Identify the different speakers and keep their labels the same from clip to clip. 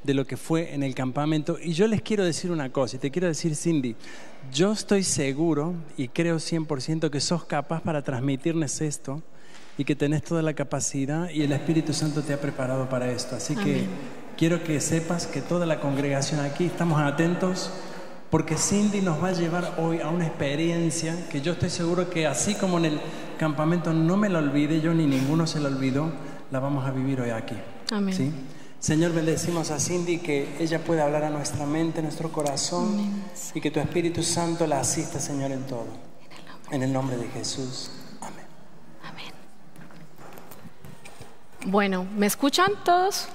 Speaker 1: de lo que fue en el campamento. Y yo les quiero decir una cosa, y te quiero decir, Cindy, yo estoy seguro y creo 100% que sos capaz para transmitirnos esto y que tenés toda la capacidad y el Espíritu Santo te ha preparado para esto. Así que quiero que sepas que toda la congregación aquí estamos atentos, porque Cindy nos va a llevar hoy a una experiencia que yo estoy seguro que así como en el campamento no me la olvidé yo ni ninguno se la olvidó, la vamos a vivir hoy aquí.
Speaker 2: Amén.
Speaker 1: ¿Sí? Señor, bendecimos a Cindy, que ella pueda hablar a nuestra mente, a nuestro corazón. Amén. Y que tu Espíritu Santo la asista, Señor, en todo. En el nombre de Jesús. Amén.
Speaker 2: Amén. Bueno, ¿me escuchan todos?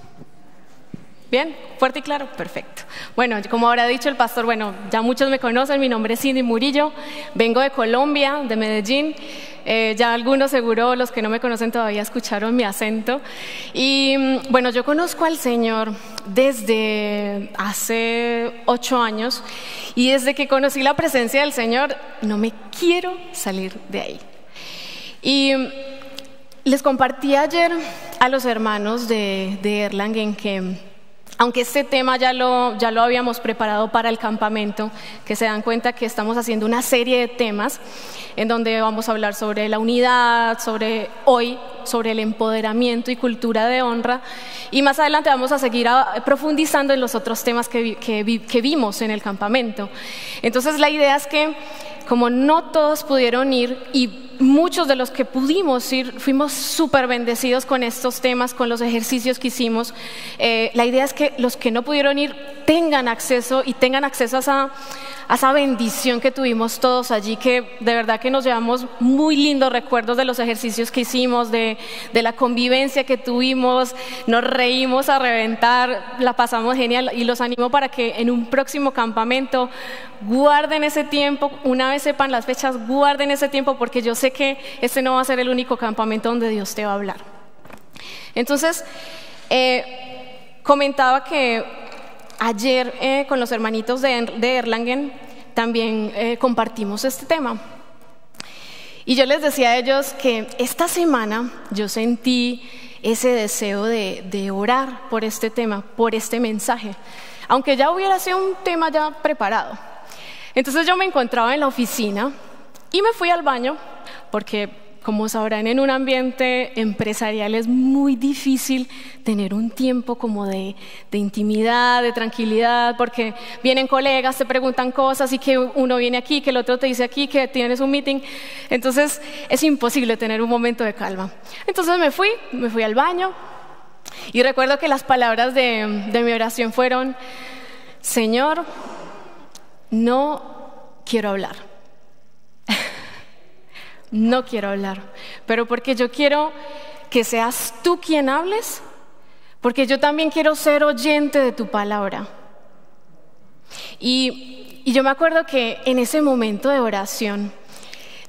Speaker 2: ¿Bien? ¿Fuerte y claro? Perfecto. Bueno, como habrá dicho el pastor, bueno, ya muchos me conocen, mi nombre es Cindy Murillo, vengo de Colombia, de Medellín. Ya algunos seguro, los que no me conocen todavía, escucharon mi acento. Y bueno, yo conozco al Señor desde hace 8 años y desde que conocí la presencia del Señor no me quiero salir de ahí. Y les compartí ayer a los hermanos de Erlangen que aunque este tema ya lo habíamos preparado para el campamento, que se dan cuenta que estamos haciendo una serie de temas en donde vamos a hablar sobre la unidad, sobre el empoderamiento y cultura de honra, y más adelante vamos a seguir profundizando en los otros temas que vimos en el campamento. Entonces la idea es que como no todos pudieron ir y muchos de los que pudimos ir, fuimos súper bendecidos con estos temas, con los ejercicios que hicimos. La idea es que los que no pudieron ir tengan acceso a esa bendición que tuvimos todos allí, que de verdad que nos llevamos muy lindos recuerdos de los ejercicios que hicimos, de la convivencia que tuvimos, nos reímos a reventar, la pasamos genial, y los animo para que en un próximo campamento guarden ese tiempo, una vez sepan las fechas, guarden ese tiempo, porque yo sé que este no va a ser el único campamento donde Dios te va a hablar. Entonces, comentaba que ayer con los hermanitos de Erlangen también compartimos este tema. Y yo les decía a ellos que esta semana yo sentí ese deseo de orar por este tema, por este mensaje, aunque ya hubiera sido un tema ya preparado. Entonces yo me encontraba en la oficina y me fui al baño porque, como sabrán, en un ambiente empresarial es muy difícil tener un tiempo como de intimidad, de tranquilidad, porque vienen colegas, te preguntan cosas y que uno viene aquí, que el otro te dice aquí, que tienes un meeting. Entonces es imposible tener un momento de calma. Entonces me fui al baño y recuerdo que las palabras de mi oración fueron: Señor, no quiero hablar. No quiero hablar, pero porque yo quiero que seas tú quien hables, porque yo también quiero ser oyente de tu palabra. Y yo me acuerdo que en ese momento de oración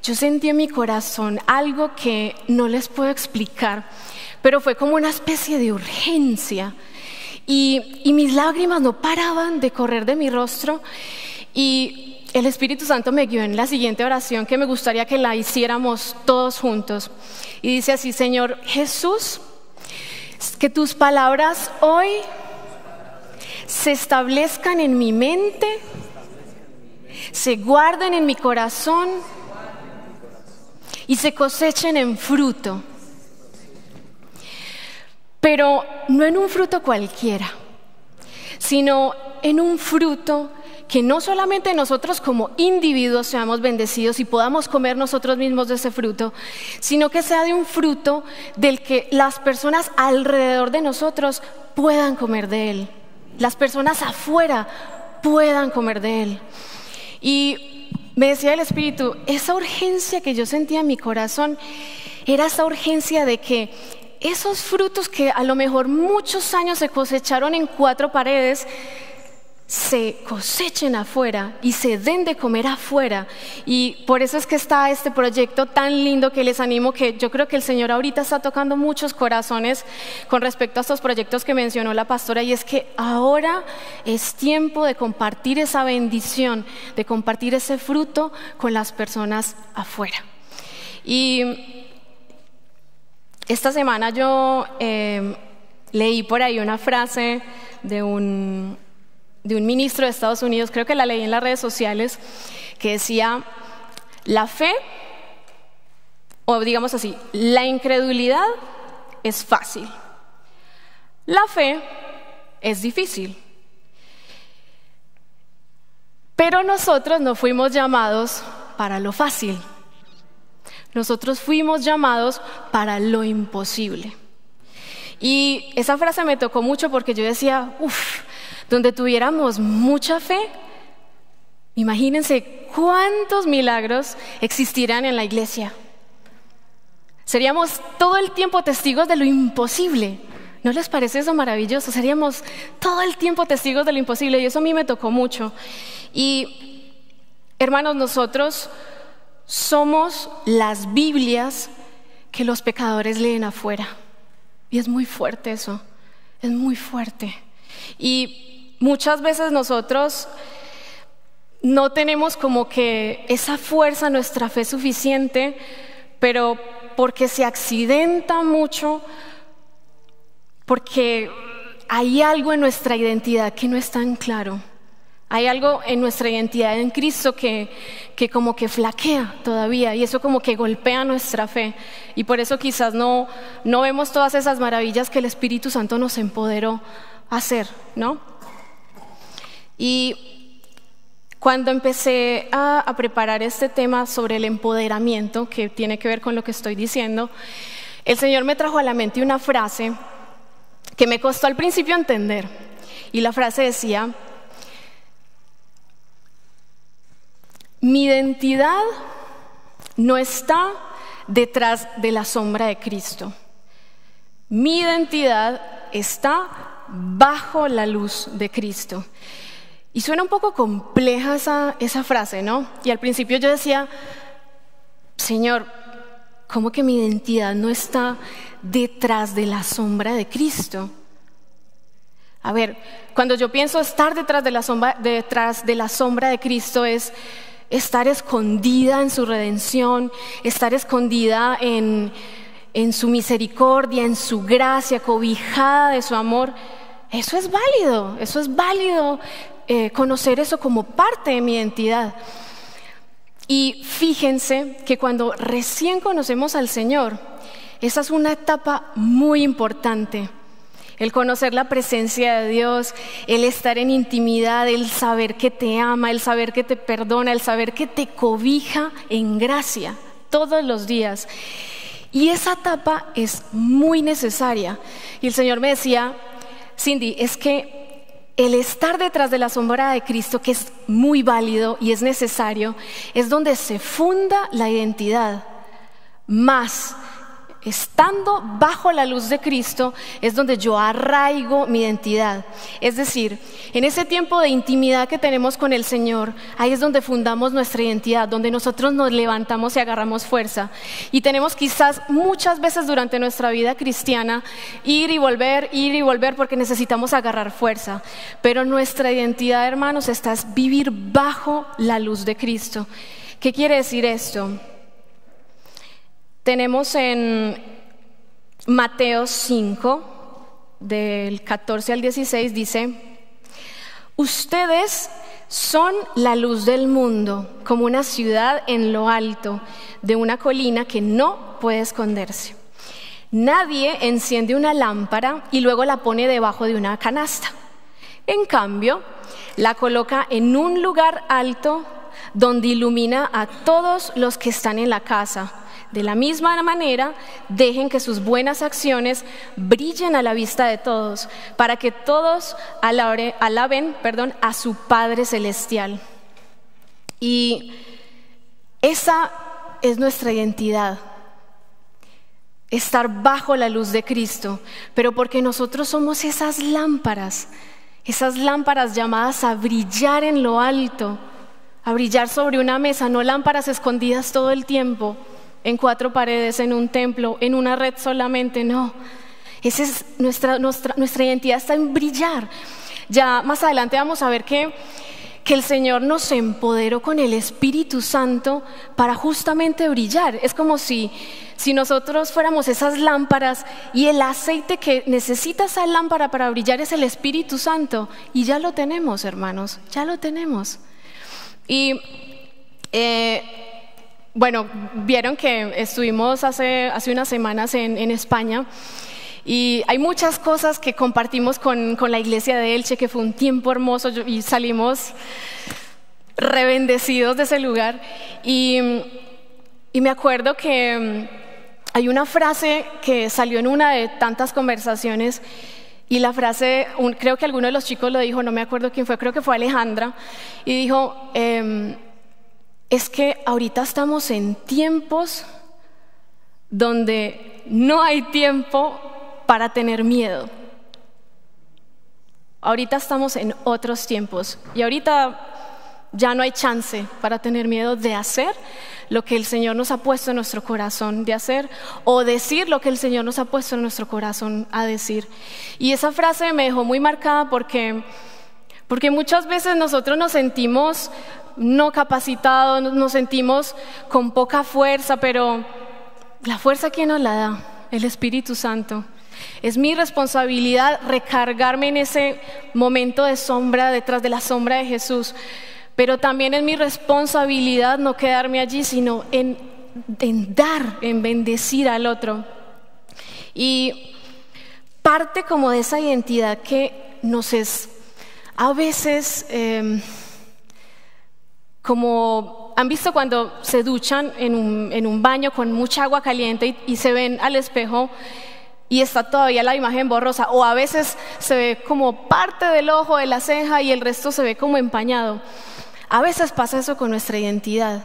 Speaker 2: yo sentí en mi corazón algo que no les puedo explicar, pero fue como una especie de urgencia, y mis lágrimas no paraban de correr de mi rostro, y el Espíritu Santo me guió en la siguiente oración, que me gustaría que la hiciéramos todos juntos. Y dice así: Señor Jesús, que tus palabras hoy se establezcan en mi mente, se guarden en mi corazón y se cosechen en fruto. Pero no en un fruto cualquiera, sino en un fruto que no solamente nosotros como individuos seamos bendecidos y podamos comer nosotros mismos de ese fruto, sino que sea de un fruto del que las personas alrededor de nosotros puedan comer de él, las personas afuera puedan comer de él. Y me decía el Espíritu, esa urgencia que yo sentía en mi corazón era esa urgencia de que esos frutos que a lo mejor muchos años se cosecharon en 4 paredes, se cosechen afuera y se den de comer afuera. Y por eso es que está este proyecto tan lindo, que les animo, que yo creo que el Señor ahorita está tocando muchos corazones con respecto a estos proyectos que mencionó la pastora, y es que ahora es tiempo de compartir esa bendición, de compartir ese fruto con las personas afuera. Y esta semana yo leí por ahí una frase de un ministro de Estados Unidos, creo que la leí en las redes sociales, que decía: la fe, o digamos así, la incredulidad es fácil, la fe es difícil. Pero nosotros no fuimos llamados para lo fácil, nosotros fuimos llamados para lo imposible. Y esa frase me tocó mucho porque yo decía, donde tuviéramos mucha fe, imagínense cuántos milagros existirán en la iglesia. Seríamos todo el tiempo testigos de lo imposible. ¿No les parece eso maravilloso? Seríamos todo el tiempo testigos de lo imposible, y eso a mí me tocó mucho. Y hermanos, nosotros somos las Biblias que los pecadores leen afuera. Y es muy fuerte eso, es muy fuerte. Y muchas veces nosotros no tenemos como que esa fuerza, nuestra fe suficiente, pero porque se accidenta mucho, porque hay algo en nuestra identidad que no es tan claro. Hay algo en nuestra identidad en Cristo que como que flaquea todavía, y eso como que golpea nuestra fe. Y por eso quizás no vemos todas esas maravillas que el Espíritu Santo nos empoderó a hacer, ¿no? Y cuando empecé a preparar este tema sobre el empoderamiento, que tiene que ver con lo que estoy diciendo, el Señor me trajo a la mente una frase que me costó al principio entender. Y la frase decía: mi identidad no está detrás de la sombra de Cristo. Mi identidad está bajo la luz de Cristo. Y suena un poco compleja esa frase, ¿no? Y al principio yo decía, Señor, ¿cómo que mi identidad no está detrás de la sombra de Cristo? A ver, cuando yo pienso estar detrás de la sombra de Cristo, es estar escondida en su redención, estar escondida en su misericordia, en su gracia, cobijada de su amor. Eso es válido, conocer eso como parte de mi identidad. Y fíjense que cuando recién conocemos al Señor, esa es una etapa muy importante. El conocer la presencia de Dios, el estar en intimidad, el saber que te ama, el saber que te perdona, el saber que te cobija en gracia todos los días. Y esa etapa es muy necesaria. Y el Señor me decía, Cindy, es que el estar detrás de la sombra de Cristo, que es muy válido y es necesario, es donde se funda la identidad. Más estando bajo la luz de Cristo es donde yo arraigo mi identidad. Es decir, en ese tiempo de intimidad que tenemos con el Señor, ahí es donde fundamos nuestra identidad, donde nosotros nos levantamos y agarramos fuerza. Y tenemos quizás muchas veces durante nuestra vida cristiana ir y volver porque necesitamos agarrar fuerza. Pero nuestra identidad, hermanos, es vivir bajo la luz de Cristo. ¿Qué quiere decir esto? Tenemos en Mateo 5, del 14 al 16, dice: ustedes son la luz del mundo, como una ciudad en lo alto de una colina que no puede esconderse. Nadie enciende una lámpara y luego la pone debajo de una canasta. En cambio, la coloca en un lugar alto donde ilumina a todos los que están en la casa. De la misma manera, dejen que sus buenas acciones brillen a la vista de todos, para que todos alaben a su Padre Celestial. Y esa es nuestra identidad, estar bajo la luz de Cristo, pero porque nosotros somos esas lámparas llamadas a brillar en lo alto, a brillar sobre una mesa, no lámparas escondidas todo el tiempo en 4 paredes, en un templo, en una red solamente, no. Esa es nuestra identidad, está en brillar. Ya más adelante vamos a ver que que el Señor nos empoderó con el Espíritu Santo para justamente brillar. Es como si nosotros fuéramos esas lámparas y el aceite que necesita esa lámpara para brillar es el Espíritu Santo. Y ya lo tenemos, hermanos, ya lo tenemos. Y bueno, vieron que estuvimos hace unas semanas en España. Y hay muchas cosas que compartimos con la iglesia de Elche, que fue un tiempo hermoso y salimos rebendecidos de ese lugar. Y me acuerdo que hay una frase que salió en una de tantas conversaciones, y la frase, creo que alguno de los chicos lo dijo, no me acuerdo quién fue, creo que fue Alejandra, y dijo, es que ahorita estamos en tiempos donde no hay tiempo para tener miedo. Ahorita estamos en otros tiempos y ahorita ya no hay chance para tener miedo de hacer lo que el Señor nos ha puesto en nuestro corazón de hacer, o decir lo que el Señor nos ha puesto en nuestro corazón a decir. Y esa frase me dejó muy marcada porque muchas veces nosotros nos sentimos no capacitados, nos sentimos con poca fuerza, pero la fuerza, ¿quién nos la da? El Espíritu Santo. Es mi responsabilidad recargarme en ese momento de sombra, detrás de la sombra de Jesús. Pero también es mi responsabilidad no quedarme allí, sino en dar, en bendecir al otro. Y parte como de esa identidad que nos es a veces como han visto cuando se duchan en un baño con mucha agua caliente y se ven al espejo y está todavía la imagen borrosa, o a veces se ve como parte del ojo, de la ceja, y el resto se ve como empañado. A veces pasa eso con nuestra identidad,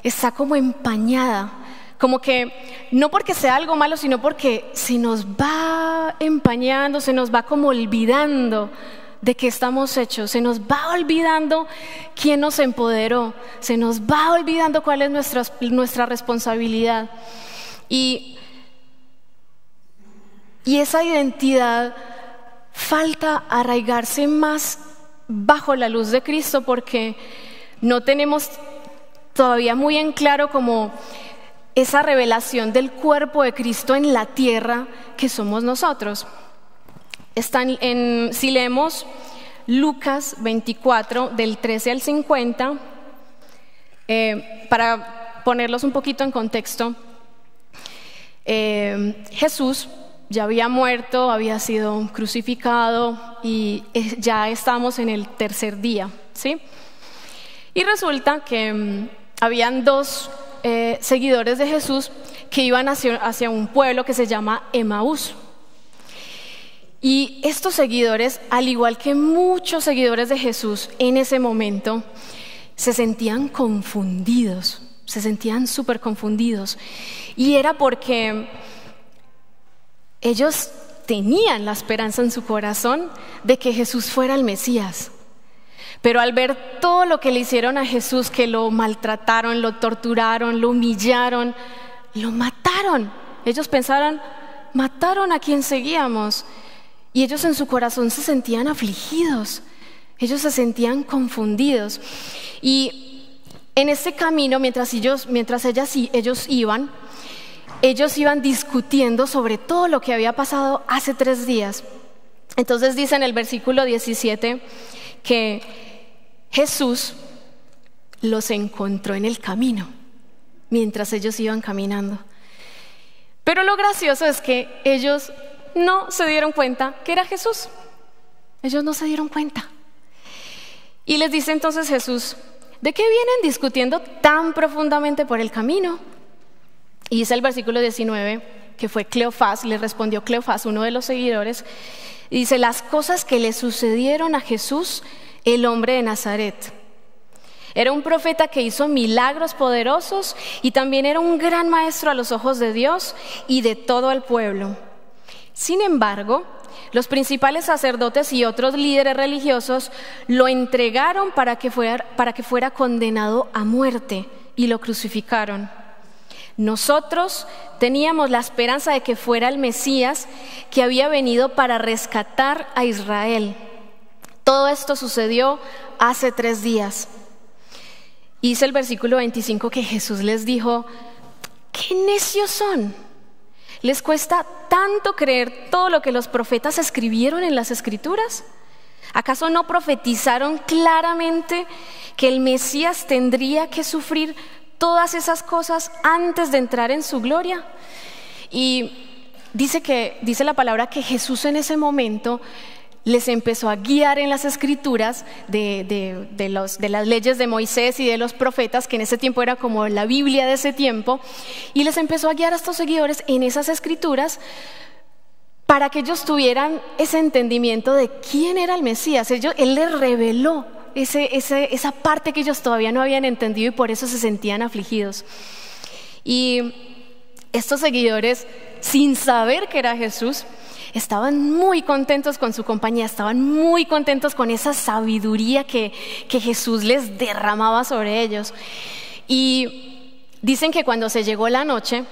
Speaker 2: está como empañada, como que no porque sea algo malo, sino porque se nos va empañando, se nos va como olvidando de qué estamos hechos, se nos va olvidando quién nos empoderó, se nos va olvidando cuál es nuestra responsabilidad. Y esa identidad falta arraigarse más bajo la luz de Cristo, porque no tenemos todavía muy en claro como esa revelación del cuerpo de Cristo en la tierra que somos nosotros. Si leemos Lucas 24 del 13 al 50, para ponerlos un poquito en contexto, Jesús ya había muerto, había sido crucificado y ya estábamos en el tercer día, ¿sí? Y resulta que habían dos seguidores de Jesús que iban hacia un pueblo que se llama Emaús. Y estos seguidores, al igual que muchos seguidores de Jesús en ese momento, se sentían confundidos, se sentían súper confundidos. Y era porque ellos tenían la esperanza en su corazón de que Jesús fuera el Mesías. Pero al ver todo lo que le hicieron a Jesús, que lo maltrataron, lo torturaron, lo humillaron, lo mataron. Ellos pensaron, mataron a quien seguíamos. Y ellos en su corazón se sentían afligidos, ellos se sentían confundidos. Y en ese camino, mientras ellos iban discutiendo sobre todo lo que había pasado hace 3 días. Entonces dice en el versículo 17 que Jesús los encontró en el camino mientras ellos iban caminando. Pero lo gracioso es que ellos no se dieron cuenta que era Jesús. Ellos no se dieron cuenta. Y les dice entonces Jesús, ¿de qué vienen discutiendo tan profundamente por el camino? Y dice el versículo 19 que fue Cleofás, le respondió Cleofás, uno de los seguidores, y dice, las cosas que le sucedieron a Jesús, el hombre de Nazaret. Era un profeta que hizo milagros poderosos y también era un gran maestro a los ojos de Dios y de todo el pueblo. Sin embargo, los principales sacerdotes y otros líderes religiosos lo entregaron para que fuera condenado a muerte y lo crucificaron. Nosotros teníamos la esperanza de que fuera el Mesías que había venido para rescatar a Israel. Todo esto sucedió hace 3 días. Y dice el versículo 25 que Jesús les dijo: ¡qué necios son! ¿Les cuesta tanto creer todo lo que los profetas escribieron en las Escrituras? ¿Acaso no profetizaron claramente que el Mesías tendría que sufrir todas esas cosas antes de entrar en su gloria? Y dice la palabra que Jesús en ese momento les empezó a guiar en las Escrituras de las leyes de Moisés y de los profetas, que en ese tiempo era como la Biblia de ese tiempo, y les empezó a guiar a estos seguidores en esas Escrituras para que ellos tuvieran ese entendimiento de quién era el Mesías. Él les reveló esa parte que ellos todavía no habían entendido, y por eso se sentían afligidos. Y estos seguidores, sin saber que era Jesús, estaban muy contentos con su compañía, estaban muy contentos con esa sabiduría que Jesús les derramaba sobre ellos. Y dicen que cuando se llegó la noche,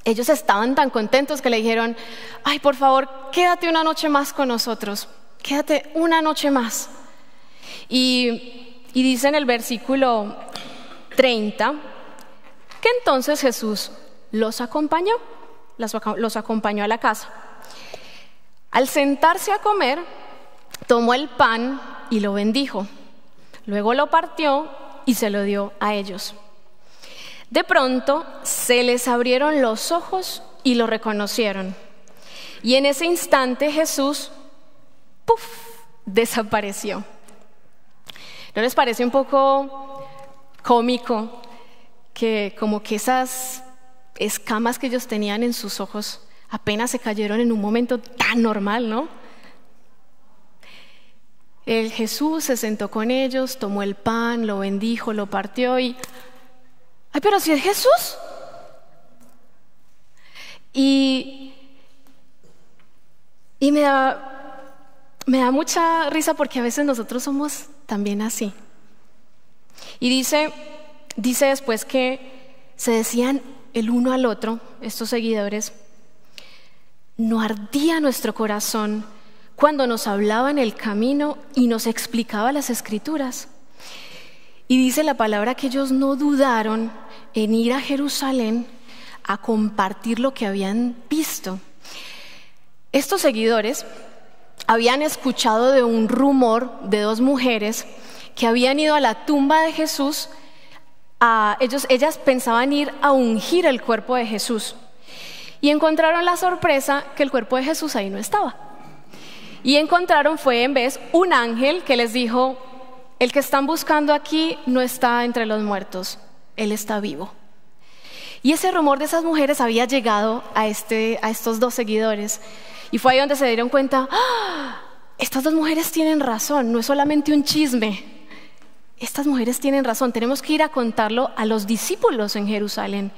Speaker 2: ellos estaban tan contentos que le dijeron: ay, por favor, quédate una noche más con nosotros, quédate una noche más. Y dice en el versículo 30 que entonces Jesús los acompañó a la casa. Al sentarse a comer, tomó el pan y lo bendijo. Luego lo partió y se lo dio a ellos. De pronto se les abrieron los ojos y lo reconocieron. Y en ese instante Jesús, ¡puf!, desapareció. ¿No les parece un poco cómico que como que esas escamas que ellos tenían en sus ojos apenas se cayeron en un momento tan normal, ¿no? El Jesús se sentó con ellos, tomó el pan, lo bendijo, lo partió y... ¡ay, pero si es Jesús! Y me da mucha risa porque a veces nosotros somos también así. Y dice después que se decían el uno al otro, estos seguidores: ¿no ardía nuestro corazón cuando nos hablaba en el camino y nos explicaba las Escrituras? Y dice la palabra que ellos no dudaron en ir a Jerusalén a compartir lo que habían visto. Estos seguidores habían escuchado de un rumor de 2 mujeres que habían ido a la tumba de Jesús. Ellas pensaban ir a ungir el cuerpo de Jesús. Y encontraron la sorpresa que el cuerpo de Jesús ahí no estaba. Y encontraron fue en vez un ángel que les dijo: el que están buscando aquí no está entre los muertos, él está vivo. Y ese rumor de esas mujeres había llegado a estos 2 seguidores. Y fue ahí donde se dieron cuenta: ¡ah! Estas 2 mujeres tienen razón, no es solamente un chisme. Estas mujeres tienen razón, tenemos que ir a contarlo a los discípulos en Jerusalén.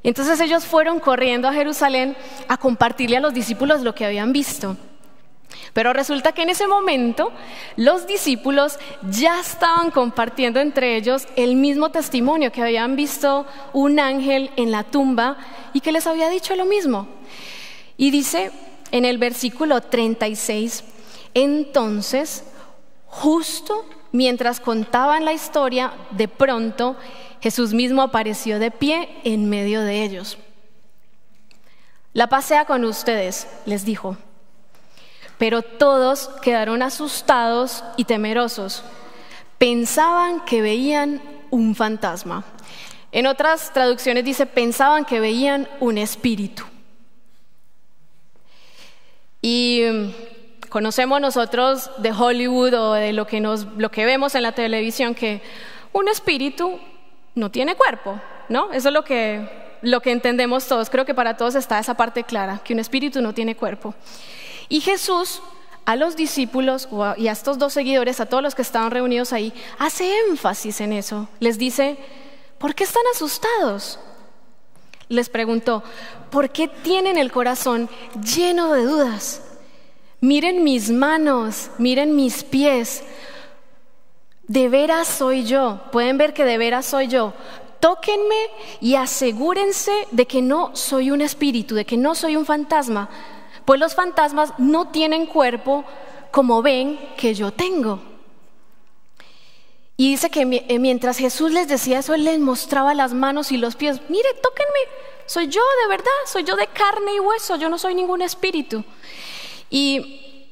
Speaker 2: Y entonces ellos fueron corriendo a Jerusalén a compartirle a los discípulos lo que habían visto. Pero resulta que en ese momento los discípulos ya estaban compartiendo entre ellos el mismo testimonio, que habían visto un ángel en la tumba y que les había dicho lo mismo. Y dice en el versículo 36, entonces, justo mientras contaban la historia, de pronto Jesús mismo apareció de pie en medio de ellos. La paz sea con ustedes, les dijo. Pero todos quedaron asustados y temerosos. Pensaban que veían un fantasma. En otras traducciones dice, pensaban que veían un espíritu. Y conocemos nosotros de Hollywood o de lo que vemos en la televisión, que un espíritu no tiene cuerpo, ¿no? Eso es lo que entendemos todos. Creo que para todos está esa parte clara, que un espíritu no tiene cuerpo. Y Jesús a los discípulos y a estos 2 seguidores, a todos los que estaban reunidos ahí, hace énfasis en eso. Les dice, ¿por qué están asustados? Les preguntó, ¿por qué tienen el corazón lleno de dudas? Miren mis manos, miren mis pies. De veras soy yo. Pueden ver que de veras soy yo. Tóquenme y asegúrense de que no soy un espíritu, de que no soy un fantasma. Pues los fantasmas no tienen cuerpo como ven que yo tengo. Y dice que mientras Jesús les decía eso, Él les mostraba las manos y los pies. Mire, tóquenme, soy yo de verdad, soy yo de carne y hueso, yo no soy ningún espíritu. Y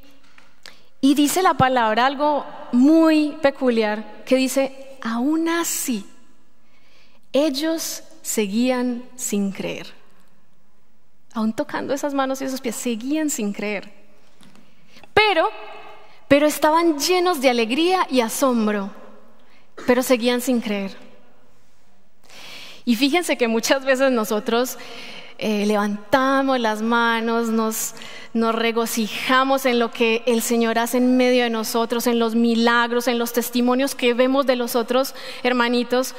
Speaker 2: dice la palabra algo muy peculiar, que dice, aún así, ellos seguían sin creer. Aún tocando esas manos y esos pies, seguían sin creer. Pero estaban llenos de alegría y asombro, pero seguían sin creer. Y fíjense que muchas veces nosotros levantamos las manos, nos regocijamos en lo que el Señor hace en medio de nosotros, en los milagros, en los testimonios que vemos de los otros hermanitos,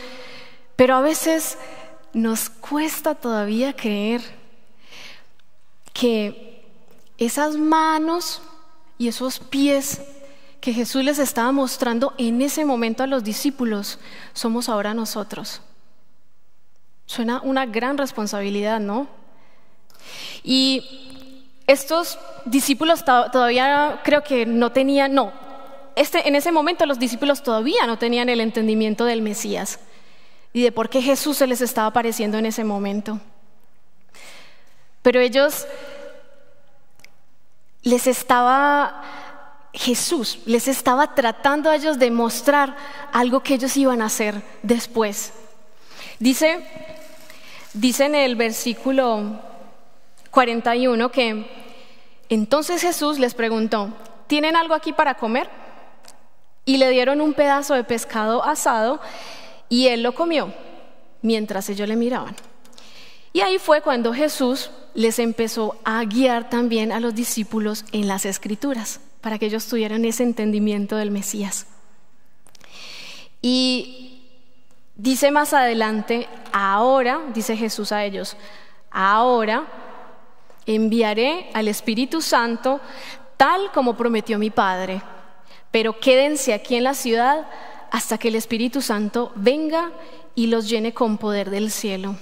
Speaker 2: pero a veces nos cuesta todavía creer que esas manos y esos pies que Jesús les estaba mostrando en ese momento a los discípulos, somos ahora nosotros. Suena una gran responsabilidad, ¿no? Y estos discípulos todavía creo que no tenían, en ese momento los discípulos todavía no tenían el entendimiento del Mesías y de por qué Jesús se les estaba apareciendo en ese momento. Pero Jesús les estaba tratando a ellos de mostrar algo que ellos iban a hacer después. Dice en el versículo 41 que entonces Jesús les preguntó, ¿tienen algo aquí para comer? Y le dieron un pedazo de pescado asado y él lo comió mientras ellos le miraban. Y ahí fue cuando Jesús les empezó a guiar también a los discípulos en las Escrituras, para que ellos tuvieran ese entendimiento del Mesías. Y dice más adelante, ahora, dice Jesús a ellos, ahora enviaré al Espíritu Santo tal como prometió mi Padre, pero quédense aquí en la ciudad hasta que el Espíritu Santo venga y los llene con poder del cielo.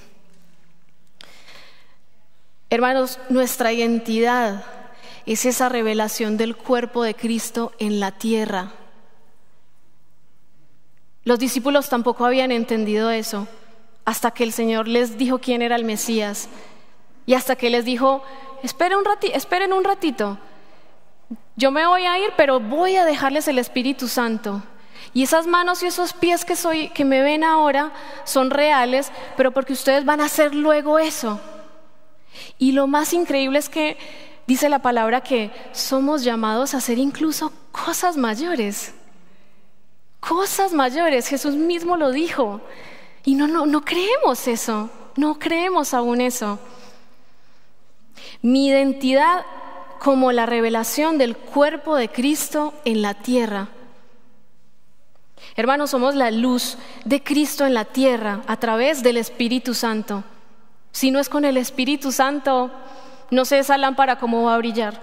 Speaker 2: Hermanos, nuestra identidad es esa revelación del cuerpo de Cristo en la tierra. Los discípulos tampoco habían entendido eso hasta que el Señor les dijo quién era el Mesías y hasta que les dijo, esperen un ratito, yo me voy a ir, pero voy a dejarles el Espíritu Santo. Y esas manos y esos pies que me ven ahora son reales, pero porque ustedes van a hacer luego eso. Y lo más increíble es que dice la palabra que somos llamados a hacer incluso cosas mayores. Cosas mayores, Jesús mismo lo dijo. Y no creemos eso, no creemos aún eso. Mi identidad como la revelación del cuerpo de Cristo en la tierra. Hermanos, somos la luz de Cristo en la tierra a través del Espíritu Santo. Si no es con el Espíritu Santo, no sé esa lámpara cómo va a brillar.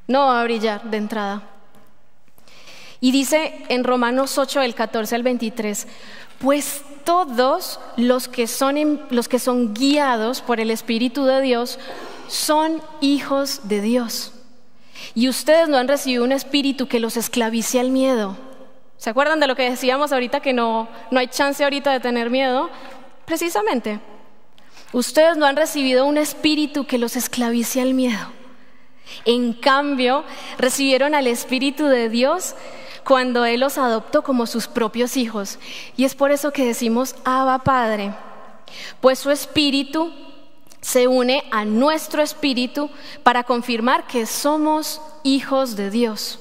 Speaker 2: No va a brillar de entrada. Y dice en Romanos 8, del 14 al 23, pues todos los que son guiados por el Espíritu de Dios son hijos de Dios. Y ustedes no han recibido un espíritu que los esclavice al miedo. ¿Se acuerdan de lo que decíamos ahorita, que no hay chance ahorita de tener miedo? Precisamente, ustedes no han recibido un espíritu que los esclavice al miedo. En cambio, recibieron al Espíritu de Dios cuando Él los adoptó como sus propios hijos. Y es por eso que decimos, Abba Padre, pues su Espíritu se une a nuestro espíritu para confirmar que somos hijos de Dios.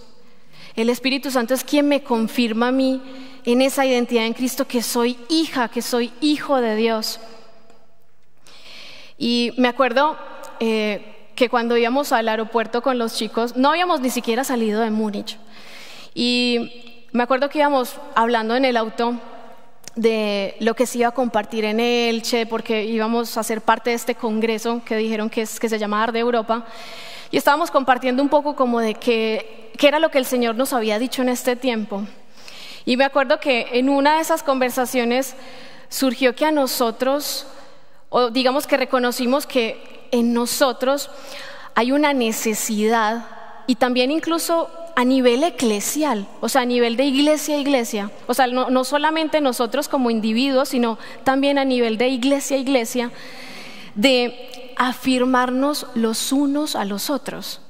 Speaker 2: El Espíritu Santo es quien me confirma a mí en esa identidad en Cristo, que soy hija, que soy hijo de Dios. Y me acuerdo que cuando íbamos al aeropuerto con los chicos, no habíamos ni siquiera salido de Múnich. Y me acuerdo que íbamos hablando en el auto de lo que se iba a compartir en Elche, porque íbamos a ser parte de este congreso que dijeron que se llama Arde Europa. Y estábamos compartiendo un poco como de qué era lo que el Señor nos había dicho en este tiempo. Y me acuerdo que en una de esas conversaciones surgió que a nosotros, o digamos que reconocimos que en nosotros hay una necesidad y también incluso a nivel eclesial, o sea, a nivel de iglesia a iglesia, o sea, no solamente nosotros como individuos, sino también a nivel de iglesia a iglesia, de afirmarnos los unos a los otros.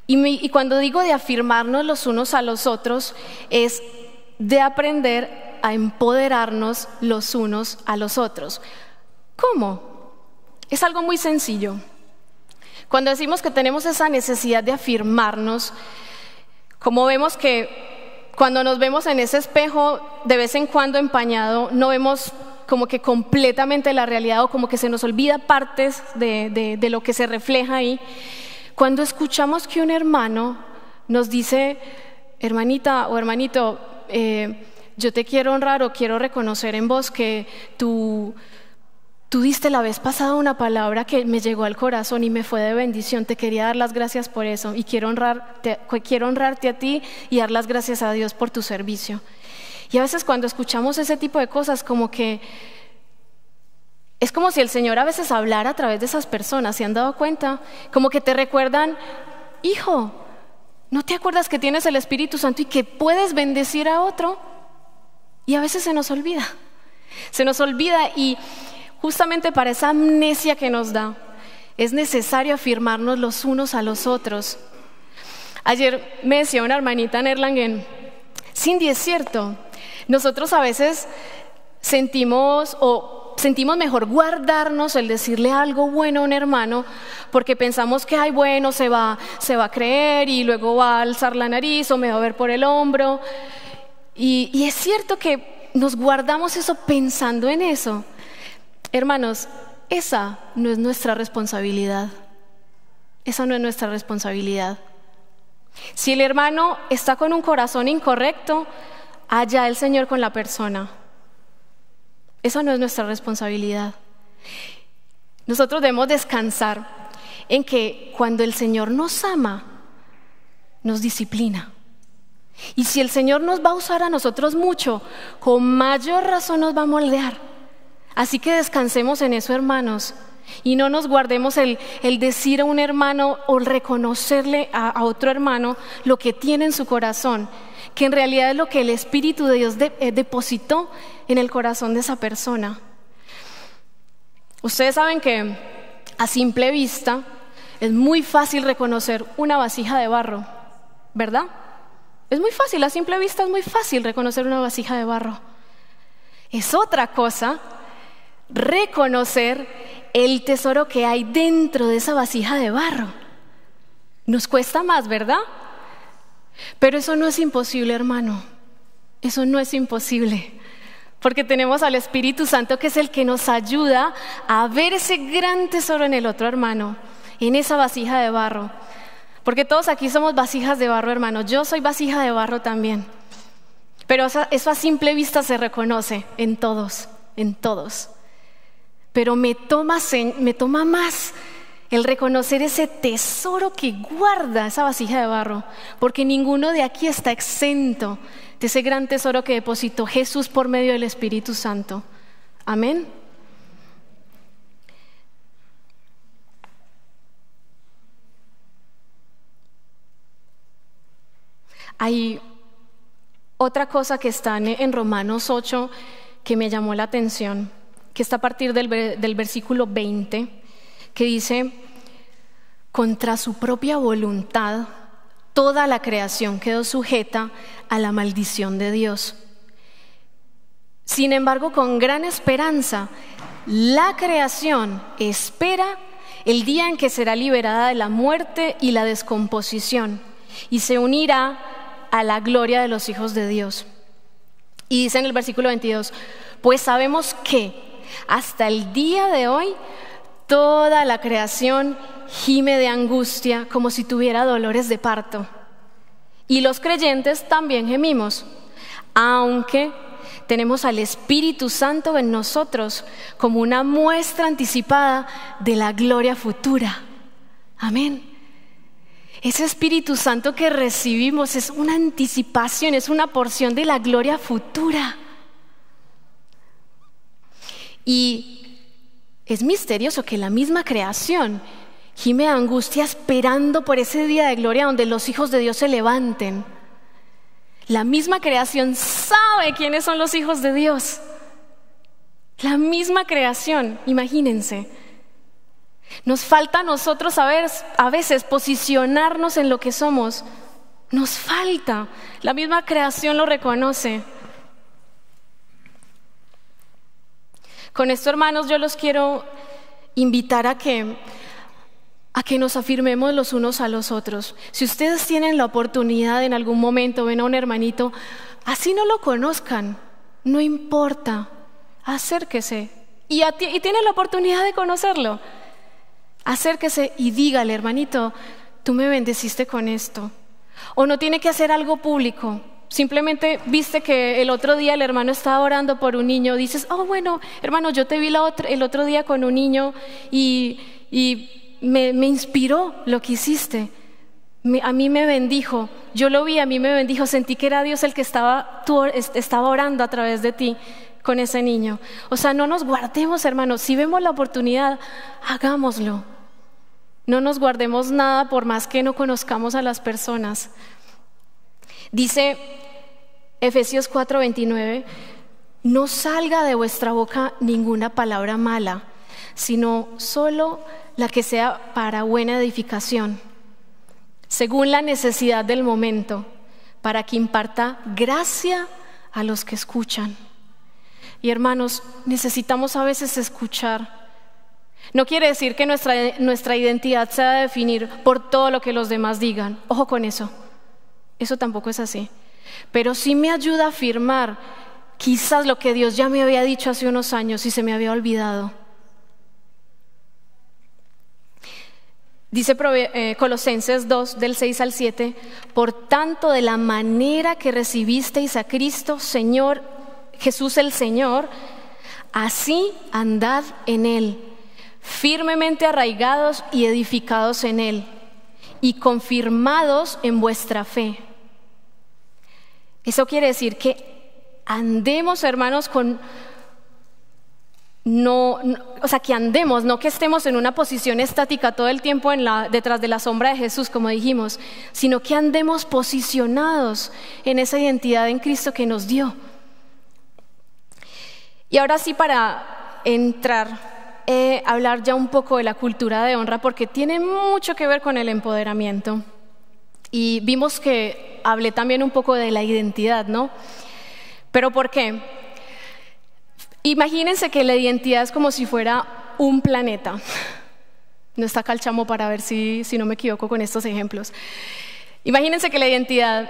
Speaker 2: Y cuando digo de afirmarnos los unos a los otros, es de aprender a empoderarnos los unos a los otros. ¿Cómo? Es algo muy sencillo. Cuando decimos que tenemos esa necesidad de afirmarnos, como vemos que cuando nos vemos en ese espejo de vez en cuando empañado, no vemos como que completamente la realidad, o como que se nos olvida partes de lo que se refleja ahí. Cuando escuchamos que un hermano nos dice, hermanita o hermanito, yo te quiero honrar o quiero reconocer en vos que tú diste la vez pasada una palabra que me llegó al corazón y me fue de bendición, te quería dar las gracias por eso y quiero honrarte a ti y dar las gracias a Dios por tu servicio. Y a veces cuando escuchamos ese tipo de cosas, como que es como si el Señor a veces hablara a través de esas personas. ¿Se han dado cuenta? Como que te recuerdan, hijo, ¿no te acuerdas que tienes el Espíritu Santo y que puedes bendecir a otro? Y a veces se nos olvida y justamente para esa amnesia que nos da, es necesario afirmarnos los unos a los otros. Ayer me decía una hermanita en Erlangen, Cindy, es cierto, nosotros a veces sentimos mejor guardarnos el decirle algo bueno a un hermano, porque pensamos que, ay, bueno, se va a creer y luego va a alzar la nariz o me va a ver por el hombro. Y es cierto que nos guardamos eso pensando en eso. Hermanos, esa no es nuestra responsabilidad. Esa no es nuestra responsabilidad. Si el hermano está con un corazón incorrecto, allá el Señor con la persona. Esa no es nuestra responsabilidad. Nosotros debemos descansar en que cuando el Señor nos ama, nos disciplina. Y si el Señor nos va a usar a nosotros mucho, con mayor razón nos va a moldear. Así que descansemos en eso, hermanos, y no nos guardemos el decir a un hermano o el reconocerle a otro hermano lo que tiene en su corazón, que en realidad es lo que el Espíritu de Dios depositó en el corazón de esa persona. Ustedes saben que a simple vista es muy fácil reconocer una vasija de barro, ¿verdad? Es muy fácil, a simple vista es muy fácil reconocer una vasija de barro. Es otra cosa reconocer el tesoro que hay dentro de esa vasija de barro. Nos cuesta más, ¿verdad? Pero eso no es imposible, hermano. Eso no es imposible. Porque tenemos al Espíritu Santo, que es el que nos ayuda a ver ese gran tesoro en el otro hermano, en esa vasija de barro. Porque todos aquí somos vasijas de barro, hermano. Yo soy vasija de barro también. Pero eso a simple vista se reconoce en todos. Pero me toma más el reconocer ese tesoro que guarda esa vasija de barro, porque ninguno de aquí está exento de ese gran tesoro que depositó Jesús por medio del Espíritu Santo. Amén. Hay otra cosa que está en Romanos 8 que me llamó la atención, que está a partir del versículo 20, que dice: contra su propia voluntad toda la creación quedó sujeta a la maldición de Dios. Sin embargo, con gran esperanza la creación espera el día en que será liberada de la muerte y la descomposición y se unirá a la gloria de los hijos de Dios. Y dice en el versículo 22: pues sabemos que hasta el día de hoy toda la creación gime de angustia como si tuviera dolores de parto. Y los creyentes también gemimos, aunque tenemos al Espíritu Santo en nosotros como una muestra anticipada de la gloria futura. Amén. Ese Espíritu Santo que recibimos es una anticipación, es una porción de la gloria futura. Y es misterioso que la misma creación gime de angustia esperando por ese día de gloria donde los hijos de Dios se levanten. La misma creación sabe quiénes son los hijos de Dios. La misma creación, imagínense. Nos falta a nosotros a veces posicionarnos en lo que somos. Nos falta. La misma creación lo reconoce. Con esto, hermanos, yo los quiero invitar a que nos afirmemos los unos a los otros. Si ustedes tienen la oportunidad en algún momento, ven a un hermanito, así no lo conozcan, no importa, acérquese. Y tiene la oportunidad de conocerlo. Acérquese y dígale, hermanito, tú me bendeciste con esto. O no tiene que hacer algo público. Simplemente viste que el otro día el hermano estaba orando por un niño. Dices, oh bueno, hermano, yo te vi el otro día con un niño y me inspiró lo que hiciste. A mí me bendijo. Yo lo vi, a mí me bendijo. Sentí que era Dios el que estaba orando a través de ti con ese niño. O sea, no nos guardemos, hermanos. Si vemos la oportunidad, hagámoslo. No nos guardemos nada por más que no conozcamos a las personas. Dice Efesios 4:29, no salga de vuestra boca ninguna palabra mala, sino solo la que sea para buena edificación, según la necesidad del momento, para que imparta gracia a los que escuchan. Y hermanos, necesitamos a veces escuchar. No quiere decir que nuestra identidad se va a definir por todo lo que los demás digan. Ojo con eso. Eso tampoco es así. Pero sí me ayuda a afirmar quizás lo que Dios ya me había dicho hace unos años y se me había olvidado. Dice Colosenses 2, del 6 al 7, por tanto, de la manera que recibisteis a Cristo, Señor, Jesús el Señor, así andad en Él, firmemente arraigados y edificados en Él, y confirmados en vuestra fe. Eso quiere decir que andemos, hermanos, que andemos, no que estemos en una posición estática todo el tiempo detrás de la sombra de Jesús, como dijimos, sino que andemos posicionados en esa identidad en Cristo que nos dio. Y ahora sí, para hablar ya un poco de la cultura de honra, porque tiene mucho que ver con el empoderamiento. Y vimos que hablé también un poco de la identidad, ¿no? ¿Pero por qué? Imagínense que la identidad es como si fuera un planeta. No está acá el chamo para ver si no me equivoco con estos ejemplos. Imagínense que la identidad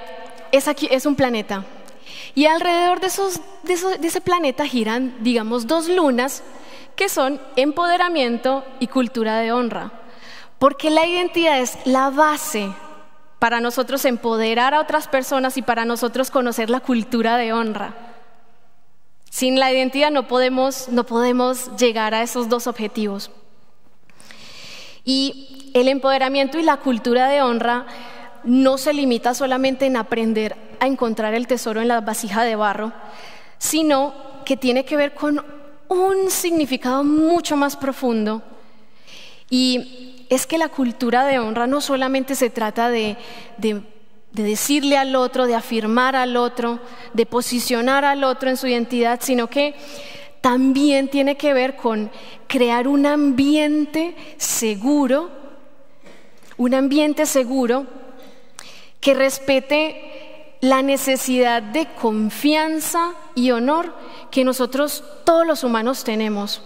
Speaker 2: es un planeta. Y alrededor de ese planeta giran, digamos, dos lunas que son empoderamiento y cultura de honra. Porque la identidad es la base para nosotros empoderar a otras personas y para nosotros conocer la cultura de honra. Sin la identidad no podemos llegar a esos dos objetivos. Y el empoderamiento y la cultura de honra no se limita solamente en aprender a encontrar el tesoro en la vasija de barro, sino que tiene que ver con un significado mucho más profundo. Y es que la cultura de honra no solamente se trata de decirle al otro, de afirmar al otro, de posicionar al otro en su identidad, sino que también tiene que ver con crear un ambiente seguro que respete la necesidad de confianza y honor que nosotros todos los humanos tenemos.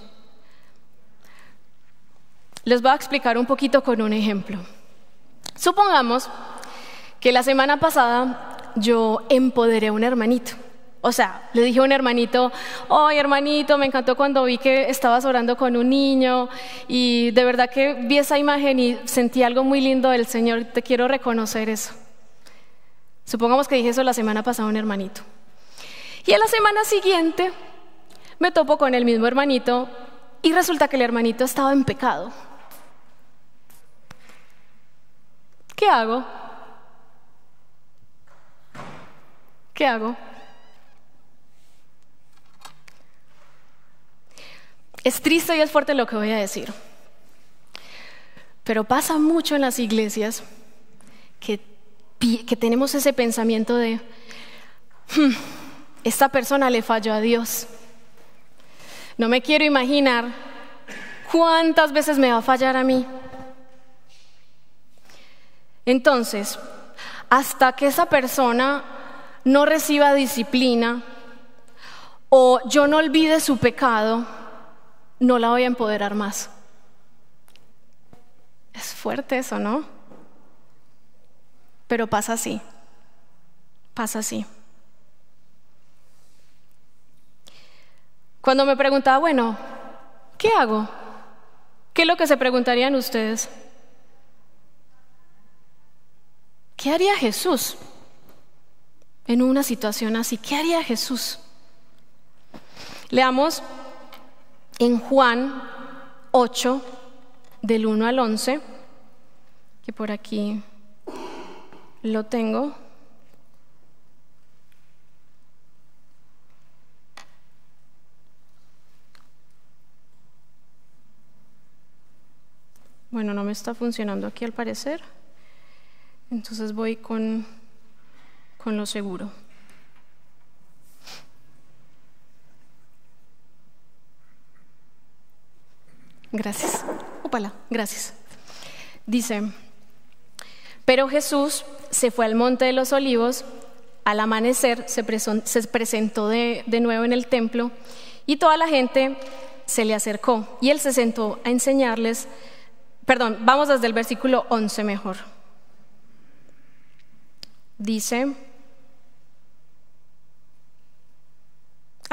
Speaker 2: Les voy a explicar un poquito con un ejemplo. Supongamos que la semana pasada yo empoderé a un hermanito. O sea, le dije a un hermanito, oye hermanito, me encantó cuando vi que estabas orando con un niño y de verdad que vi esa imagen y sentí algo muy lindo del Señor, te quiero reconocer eso. Supongamos que dije eso la semana pasada a un hermanito. Y a la semana siguiente me topo con el mismo hermanito y resulta que el hermanito estaba en pecado. ¿Qué hago? ¿Qué hago? Es triste y es fuerte lo que voy a decir. Pero pasa mucho en las iglesias que tenemos ese pensamiento de, esta persona le falló a Dios. No me quiero imaginar cuántas veces me va a fallar a mí. Entonces, hasta que esa persona no reciba disciplina o yo no olvide su pecado, no la voy a empoderar más. Es fuerte eso, ¿no? Pero pasa así. Pasa así. Cuando me preguntaba, bueno, ¿qué hago? ¿Qué es lo que se preguntarían ustedes? ¿Qué haría Jesús en una situación así? ¿Qué haría Jesús? Leamos en Juan 8, del 1 al 11, que por aquí lo tengo. Bueno, no me está funcionando aquí al parecer. Entonces voy con lo seguro. Gracias. Ópala, gracias. Dice, pero Jesús se fue al monte de los olivos, al amanecer se presentó de nuevo en el templo y toda la gente se le acercó y él se sentó a enseñarles. Perdón, vamos desde el versículo 11 mejor. Dice,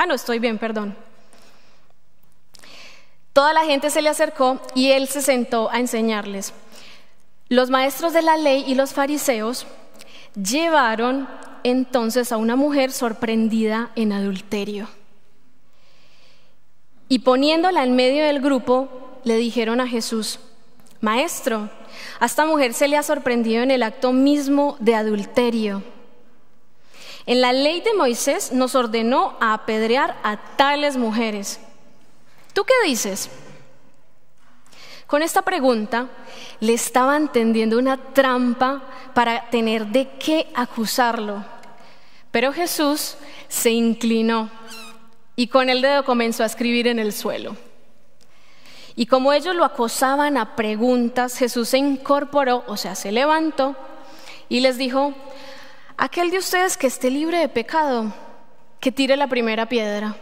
Speaker 2: no estoy bien, perdón. Toda la gente se le acercó y él se sentó a enseñarles. Los maestros de la ley y los fariseos llevaron entonces a una mujer sorprendida en adulterio. Y poniéndola en medio del grupo, le dijeron a Jesús: Maestro, a esta mujer se le ha sorprendido en el acto mismo de adulterio. En la ley de Moisés nos ordenó a apedrear a tales mujeres. ¿Tú qué dices? Con esta pregunta le estaban tendiendo una trampa para tener de qué acusarlo. Pero Jesús se inclinó y con el dedo comenzó a escribir en el suelo. Y como ellos lo acosaban a preguntas, Jesús se incorporó, o sea, se levantó y les dijo: aquel de ustedes que esté libre de pecado, que tire la primera piedra.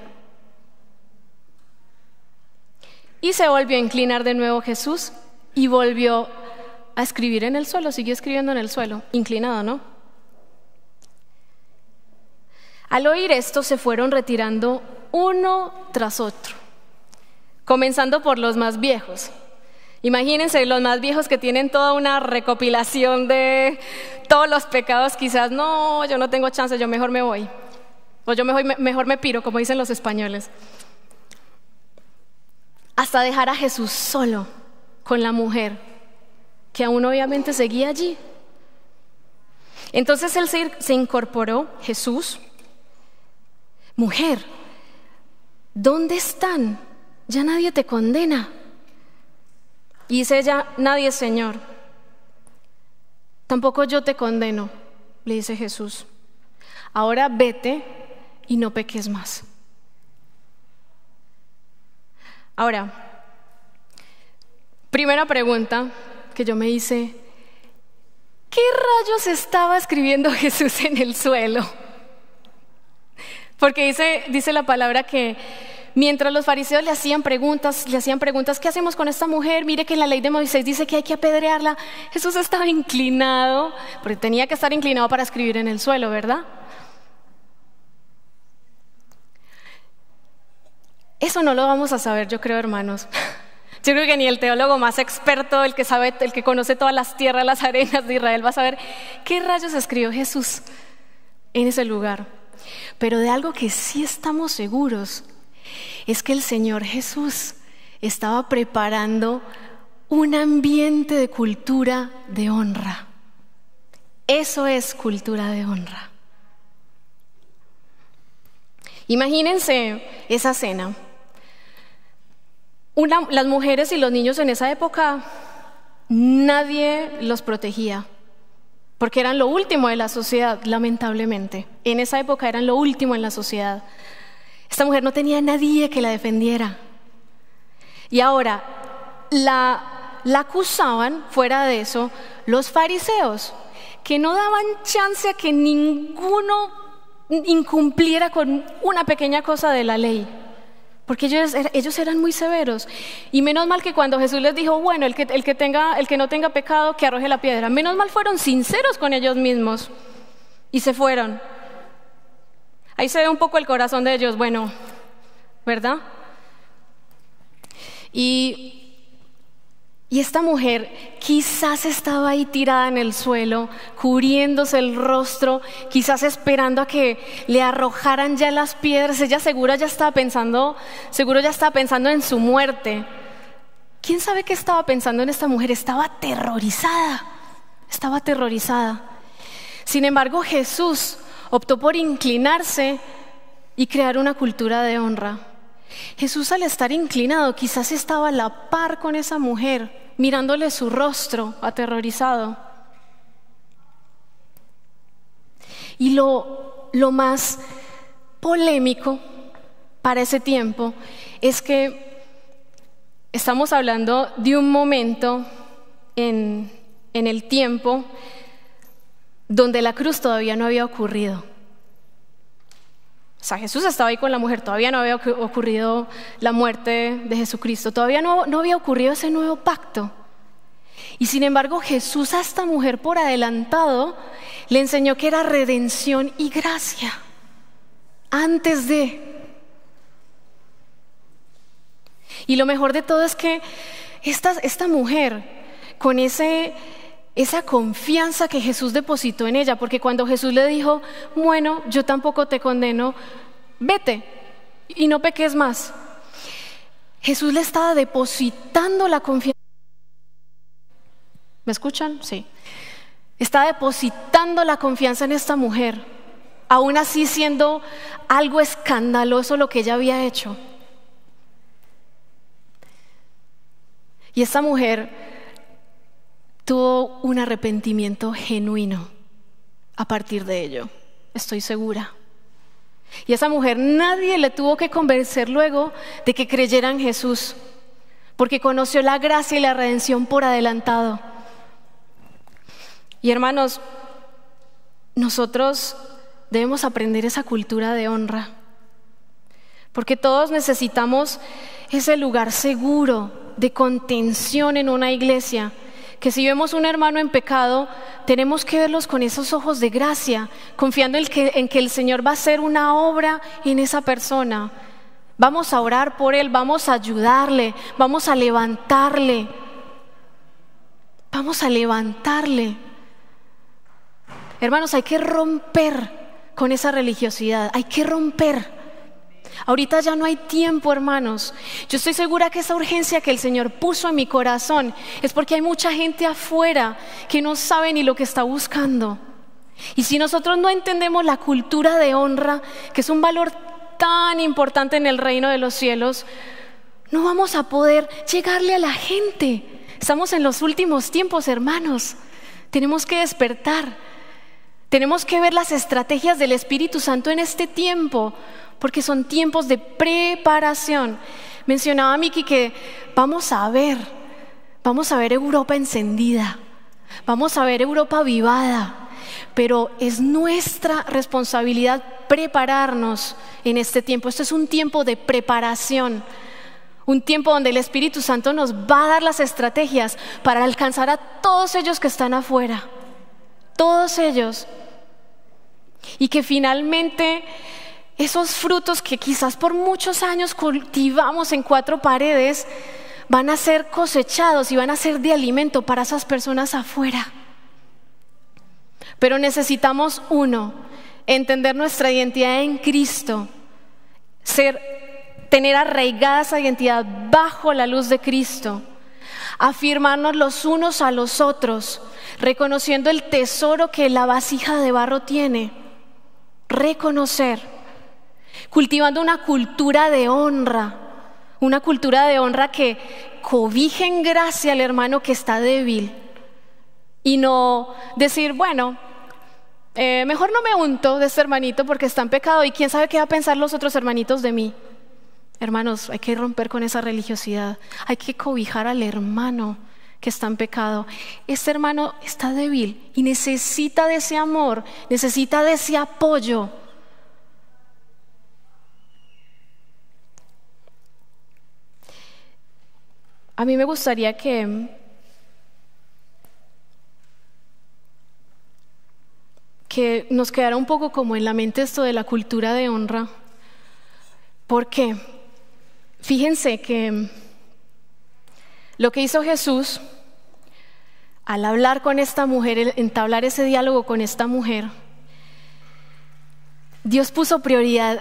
Speaker 2: Y se volvió a inclinar de nuevo Jesús y volvió a escribir en el suelo, siguió escribiendo en el suelo, inclinado, ¿no? Al oír esto se fueron retirando uno tras otro, comenzando por los más viejos. Imagínense los más viejos que tienen toda una recopilación de todos los pecados, quizás, no, yo no tengo chance, yo mejor me voy. O yo mejor me piro, como dicen los españoles. Hasta dejar a Jesús solo con la mujer, que aún obviamente seguía allí. Entonces él se incorporó, Jesús: mujer, ¿dónde están? Ya nadie te condena. Y dice ella: nadie, Señor. Tampoco yo te condeno, le dice Jesús. Ahora vete y no peques más. Ahora, primera pregunta que yo me hice: ¿qué rayos estaba escribiendo Jesús en el suelo? Porque dice la palabra que mientras los fariseos le hacían preguntas, ¿qué hacemos con esta mujer? Mire que en la ley de Moisés dice que hay que apedrearla. Jesús estaba inclinado, porque tenía que estar inclinado para escribir en el suelo, ¿verdad? Eso no lo vamos a saber, yo creo, hermanos. Yo creo que ni el teólogo más experto, el que conoce todas las tierras, las arenas de Israel, va a saber qué rayos escribió Jesús en ese lugar. Pero de algo que sí estamos seguros es que el Señor Jesús estaba preparando un ambiente de cultura de honra. Eso es cultura de honra. Imagínense esa cena. Las mujeres y los niños en esa época nadie los protegía, porque eran lo último de la sociedad, lamentablemente. En esa época eran lo último en la sociedad. Esta mujer no tenía nadie que la defendiera. Y ahora, la acusaban, fuera de eso, los fariseos, que no daban chance a que ninguno incumpliera con una pequeña cosa de la ley, porque ellos eran muy severos. Y menos mal que cuando Jesús les dijo, bueno, el que no tenga pecado, que arroje la piedra, menos mal fueron sinceros con ellos mismos y se fueron. Ahí se ve un poco el corazón de ellos, bueno, ¿verdad? Y esta mujer quizás estaba ahí tirada en el suelo, cubriéndose el rostro, quizás esperando a que le arrojaran ya las piedras. Ella seguro ya estaba pensando en su muerte. ¿Quién sabe qué estaba pensando en esta mujer? Estaba aterrorizada. Sin embargo, Jesús optó por inclinarse y crear una cultura de honra. Jesús, al estar inclinado, quizás estaba a la par con esa mujer, mirándole su rostro aterrorizado. Y lo más polémico para ese tiempo es que estamos hablando de un momento en el tiempo donde la cruz todavía no había ocurrido. O sea, Jesús estaba ahí con la mujer, todavía no había ocurrido la muerte de Jesucristo, todavía no había ocurrido ese nuevo pacto. Y sin embargo, Jesús a esta mujer por adelantado le enseñó que era redención y gracia antes de. Y lo mejor de todo es que esta mujer, con esa confianza que Jesús depositó en ella, porque cuando Jesús le dijo, bueno, yo tampoco te condeno, vete y no peques más, Jesús le estaba depositando la confianza. ¿Me escuchan? Sí. Estaba depositando la confianza en esta mujer, aún así siendo algo escandaloso lo que ella había hecho. Y esta mujer tuvo un arrepentimiento genuino a partir de ello, estoy segura. Y a esa mujer nadie le tuvo que convencer luego de que creyera en Jesús, porque conoció la gracia y la redención por adelantado. Y hermanos, nosotros debemos aprender esa cultura de honra, porque todos necesitamos ese lugar seguro de contención en una iglesia, que si vemos un hermano en pecado, tenemos que verlos con esos ojos de gracia, confiando en que el Señor va a hacer una obra en esa persona. Vamos a orar por él, vamos a ayudarle, vamos a levantarle. Hermanos, hay que romper con esa religiosidad, hay que romper. Ahorita ya no hay tiempo, hermanos. Yo estoy segura que esa urgencia que el Señor puso en mi corazón es porque hay mucha gente afuera que no sabe ni lo que está buscando. Y si nosotros no entendemos la cultura de honra, que es un valor tan importante en el reino de los cielos, no vamos a poder llegarle a la gente. Estamos en los últimos tiempos, hermanos. Tenemos que despertar. Tenemos que ver las estrategias del Espíritu Santo en este tiempo, porque son tiempos de preparación. Mencionaba Miki que vamos a ver Europa encendida, vamos a ver Europa avivada, pero es nuestra responsabilidad prepararnos en este tiempo. Este es un tiempo de preparación, un tiempo donde el Espíritu Santo nos va a dar las estrategias para alcanzar a todos ellos que están afuera, todos ellos, y que finalmente esos frutos que quizás por muchos años cultivamos en cuatro paredes van a ser cosechados y van a ser de alimento para esas personas afuera. Pero necesitamos, entender nuestra identidad en Cristo, tener arraigada esa identidad bajo la luz de Cristo, afirmarnos los unos a los otros, reconociendo el tesoro que la vasija de barro tiene, cultivando una cultura de honra, Una cultura de honra que cobije en gracia al hermano que está débil. Y no decir, bueno, mejor no me unto de este hermanito porque está en pecado y quién sabe qué va a pensar los otros hermanitos de mí. Hermanos, hay que romper con esa religiosidad. Hay que cobijar al hermano que está en pecado. Este hermano está débil y necesita de ese amor, necesita de ese apoyo. A mí me gustaría que nos quedara un poco como en la mente esto de la cultura de honra. ¿Por qué? Fíjense que lo que hizo Jesús al hablar con esta mujer, entablar ese diálogo con esta mujer, Dios puso prioridad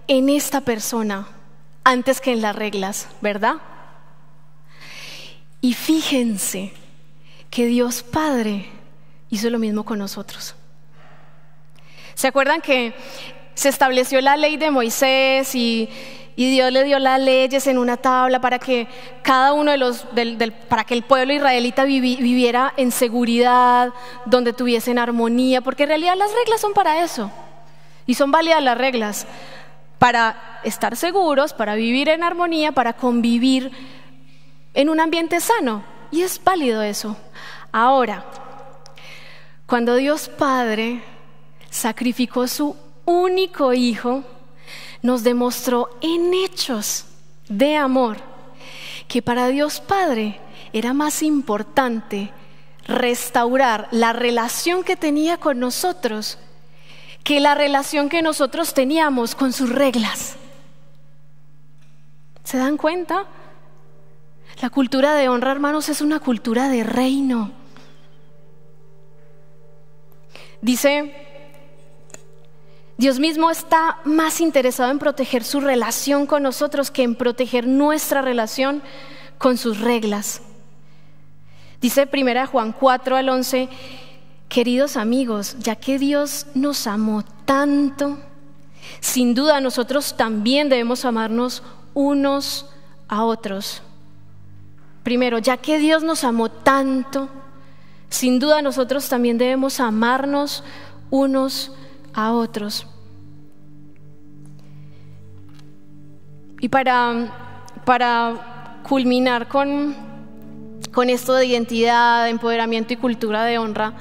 Speaker 2: en esta persona antes que en las reglas, ¿verdad? Y fíjense que Dios Padre hizo lo mismo con nosotros. ¿Se acuerdan que se estableció la ley de Moisés y Dios le dio las leyes en una tabla para que cada uno para que el pueblo israelita viviera en seguridad, donde tuviesen armonía? Porque en realidad las reglas son para eso. Y son válidas las reglas para estar seguros, para vivir en armonía, para convivir en un ambiente sano. Y es válido eso. Ahora, cuando Dios Padre sacrificó su único hijo, nos demostró en hechos de amor que para Dios Padre era más importante restaurar la relación que tenía con nosotros que la relación que nosotros teníamos con sus reglas. ¿Se dan cuenta? La cultura de honra, hermanos, es una cultura de reino. Dice, Dios mismo está más interesado en proteger su relación con nosotros que en proteger nuestra relación con sus reglas. Dice 1 Juan 4:11, queridos amigos, ya que Dios nos amó tanto, sin duda nosotros también debemos amarnos unos a otros. Primero, ya que Dios nos amó tanto, sin duda nosotros también debemos amarnos unos a otros. Y para culminar con esto de identidad, empoderamiento y cultura de honra,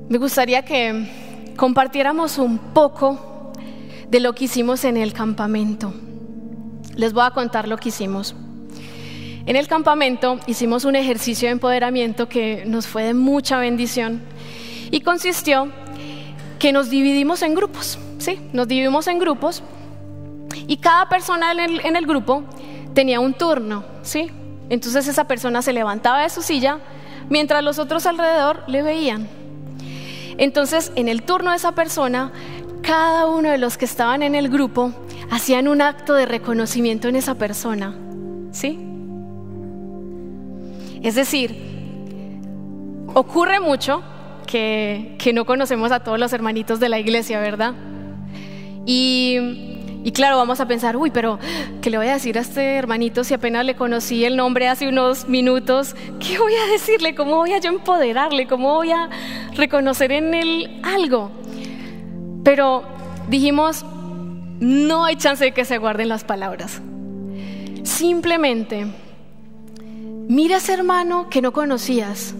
Speaker 2: me gustaría que compartiéramos un poco de lo que hicimos en el campamento. Les voy a contar lo que hicimos. En el campamento hicimos un ejercicio de empoderamiento que nos fue de mucha bendición y consistió que nos dividimos en grupos, ¿sí? Nos dividimos en grupos y cada persona en el grupo tenía un turno, ¿sí? Entonces esa persona se levantaba de su silla mientras los otros alrededor le veían. Entonces en el turno de esa persona, cada uno de los que estaban en el grupo hacían un acto de reconocimiento en esa persona, ¿sí? Es decir, ocurre mucho que no conocemos a todos los hermanitos de la iglesia, ¿verdad? Y claro, vamos a pensar, uy, pero ¿qué le voy a decir a este hermanito si apenas le conocí el nombre hace unos minutos? ¿Qué voy a decirle? ¿Cómo voy a yo empoderarle? ¿Cómo voy a reconocer en él algo? Pero dijimos, no hay chance de que se guarden las palabras. Simplemente mira a ese hermano que no conocías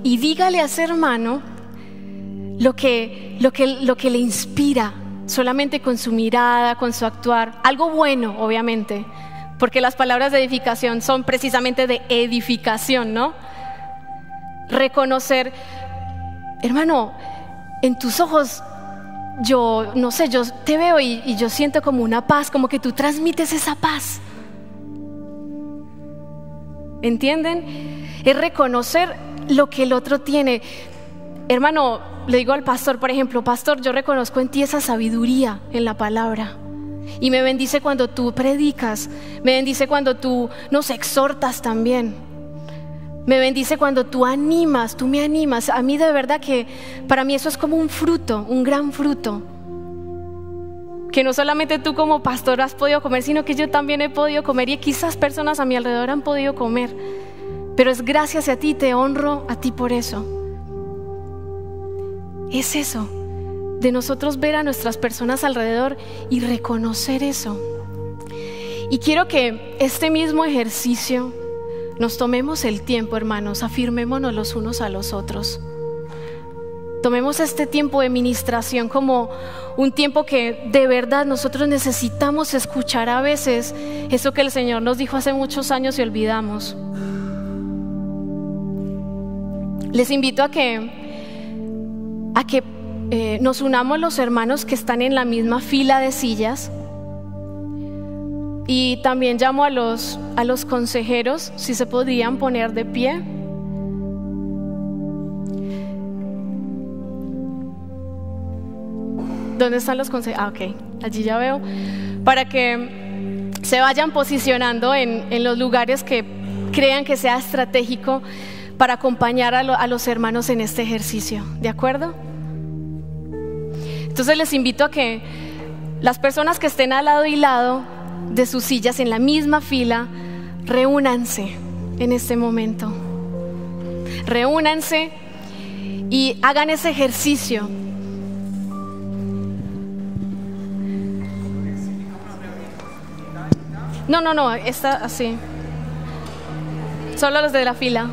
Speaker 2: y dígale a ese hermano lo que le inspira, solamente con su mirada, con su actuar, algo bueno, obviamente, porque las palabras de edificación son precisamente de edificación, ¿no? Reconocer, hermano, en tus ojos, yo no sé, yo te veo y yo siento como una paz, como que tú transmites esa paz. ¿Entienden? Es reconocer lo que el otro tiene. Hermano, le digo al pastor, por ejemplo, pastor, yo reconozco en ti esa sabiduría en la palabra. Y me bendice cuando tú predicas, me bendice cuando tú nos exhortas también. Me bendice cuando tú animas, tú me animas. A mí de verdad que para mí eso es como un fruto, un gran fruto. que no solamente tú como pastor has podido comer, sino que yo también he podido comer y quizás personas a mi alrededor han podido comer. Pero es gracias a ti, te honro a ti por eso. Es eso, de nosotros ver a nuestras personas alrededor y reconocer eso. Y quiero que este mismo ejercicio nos tomemos el tiempo, hermanos, afirmémonos los unos a los otros. Tomemos este tiempo de ministración como un tiempo que de verdad nosotros necesitamos escuchar a veces eso que el Señor nos dijo hace muchos años y olvidamos. Les invito a que nos unamos los hermanos que están en la misma fila de sillas. Y también llamo a los consejeros si se podían poner de pie. ¿Dónde están los consejeros? Ok, allí ya veo. Para que se vayan posicionando en los lugares que crean que sea estratégico para acompañar a los hermanos en este ejercicio. ¿De acuerdo? Entonces les invito a que las personas que estén al lado y lado de sus sillas en la misma fila, reúnanse en este momento. Reúnanse y hagan ese ejercicio. No, está así. Solo los de la fila.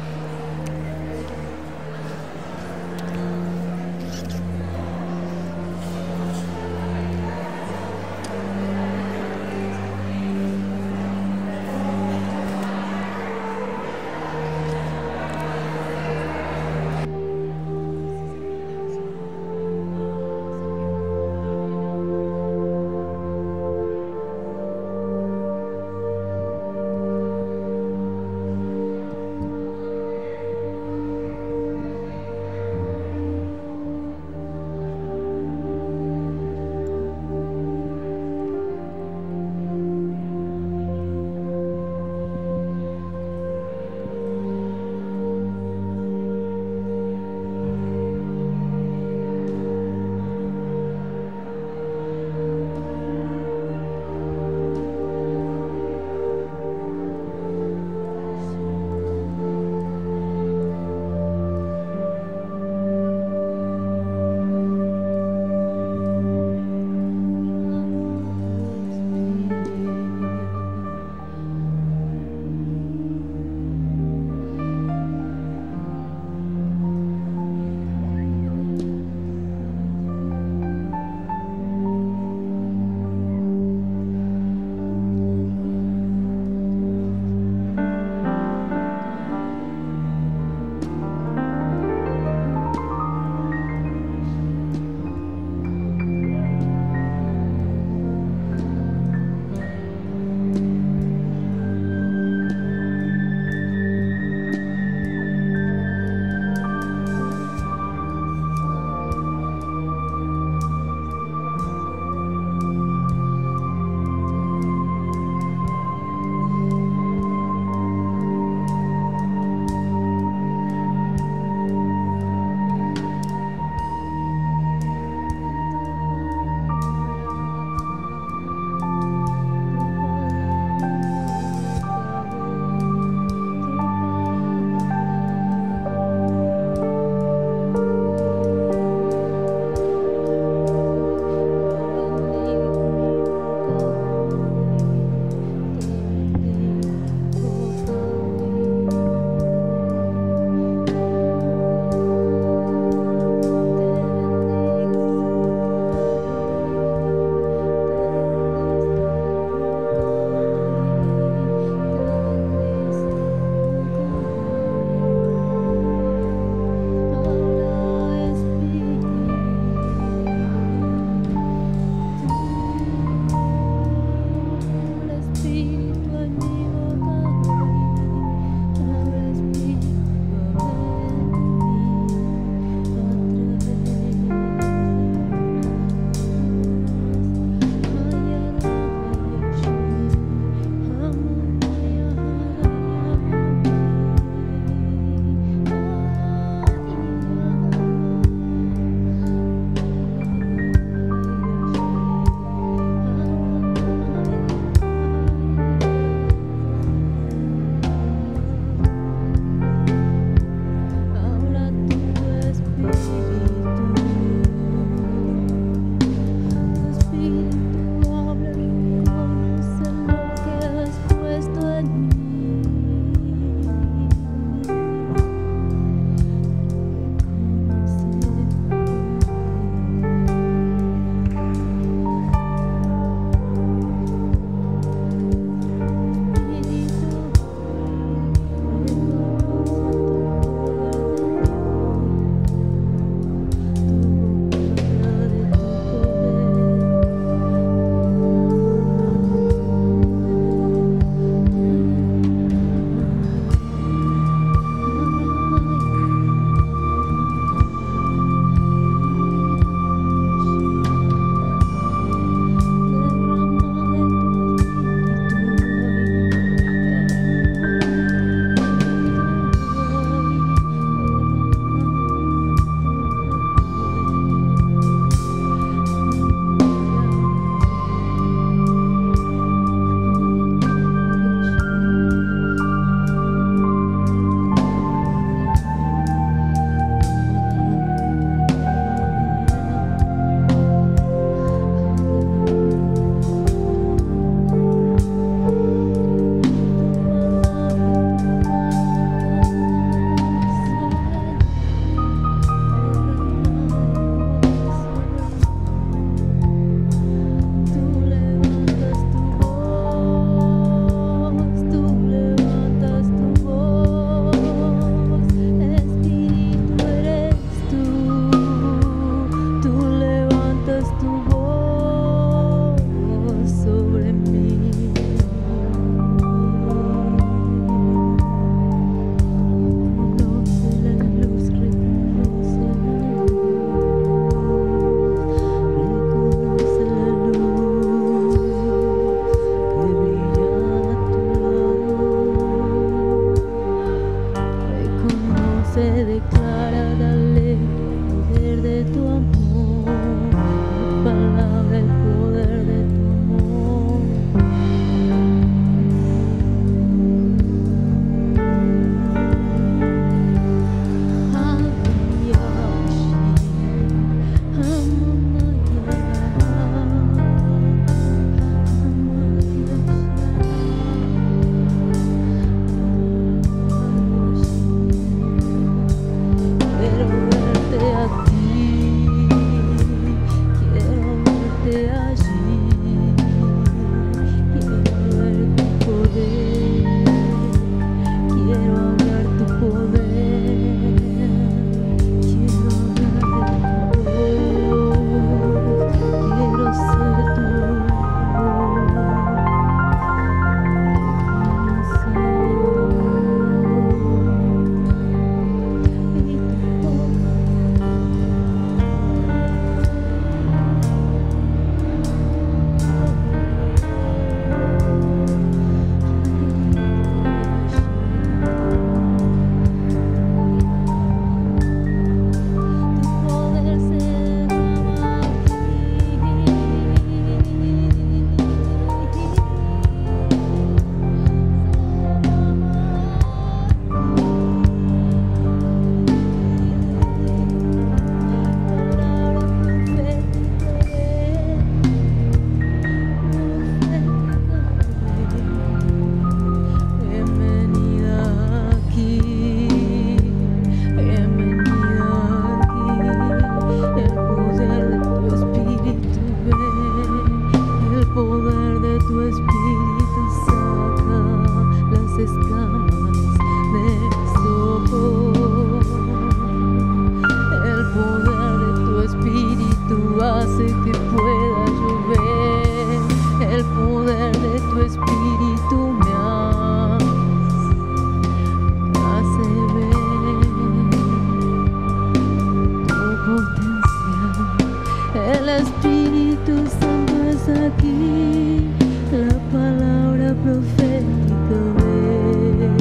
Speaker 3: El Espíritu Santo es aquí, la palabra profética ven.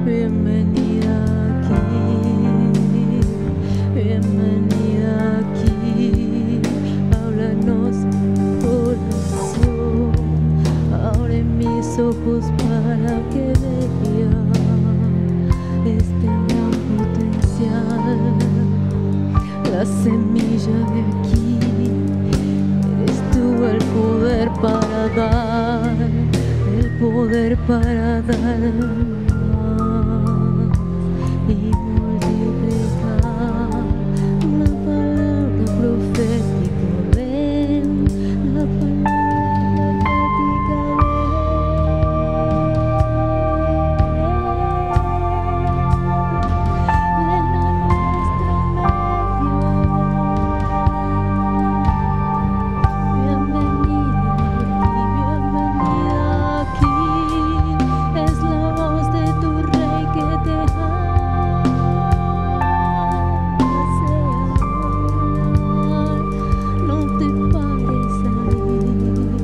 Speaker 3: Bienvenida aquí, bienvenida aquí. Háblanos, corazón, abre mis ojos para que vea este gran potencial. La semilla de aquí, eres tú el poder para dar, el poder para dar.